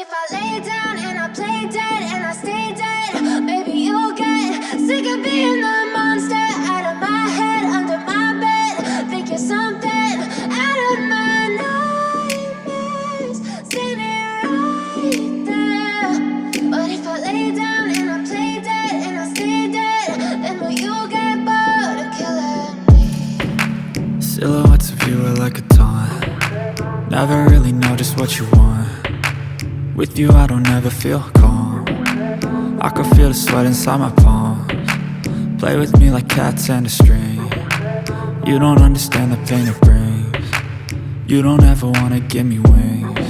if I lay down and I play dead and I stay dead, maybe you'll get sick of being the monster out of my head, under my bed. Think you're something out of my nightmares, standing right there. But if I lay down and I play dead and I stay dead, then will you get bored of killing me? Silhouettes of you are like a taunt. Never really know just what you want. With you I don't ever feel calm. I can feel the sweat inside my palms. Play with me like cats and a string. You don't understand the pain it brings. You don't ever wanna give me wings.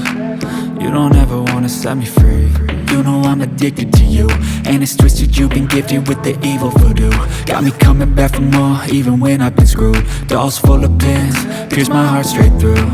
You don't ever wanna set me free. You know I'm addicted to you, and it's twisted, you've been gifted with the evil voodoo. Got me coming back for more, even when I've been screwed. Dolls full of pins, pierce my heart straight through.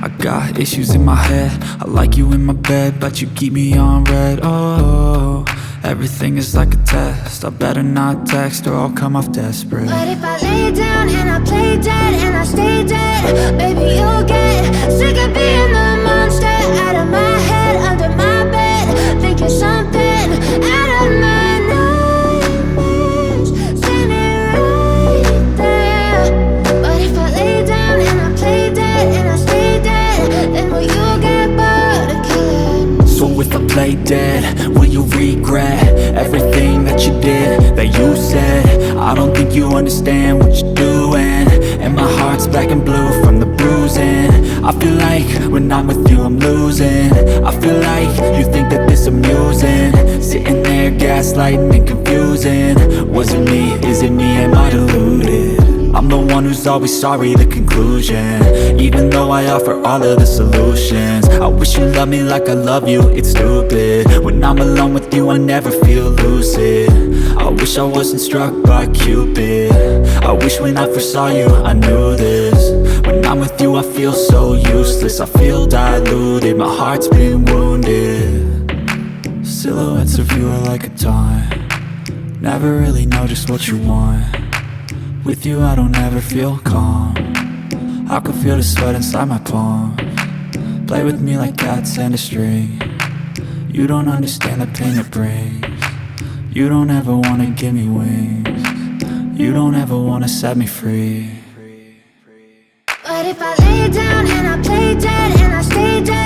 I got issues in my head, I like you in my bed, but you keep me on red. Oh, everything is like a test, I better not text or I'll come off desperate. But if I lay down and I play dead and I stay dead, baby you'll get sick of being the monster out of my head, under my bed. Think you're something out of my nightmares, standing right there. But if I lay down and I play dead and I stay dead, then will you get bored of killing me? So if I play dead, will you regret everything that you did, that you said? I don't think you understand what you're doing, and my heart's black and blue from the bruising. I feel like when I'm with you I'm losing. I feel like you think that this amusing, sitting there gaslighting and confusing. Was it me? Is it me? Am I deluded? I'm the one who's always sorry, the conclusion, even though I offer all of the solutions. I wish you loved me like I love you, it's stupid. When I'm alone with you I never feel lucid. I wish I wasn't struck by Cupid. I wish when I first saw you I knew this. When I'm with you I feel so useless, I feel diluted, my heart's been wounded. Silhouettes of you are like a taunt. Never really know just what you want. With you I don't ever feel calm. I can feel the sweat inside my palms. Play with me like cats and a string. You don't understand the pain it brings. You don't ever wanna give me wings. You don't ever wanna set me free. But if I lay down and I play dead and I stay dead,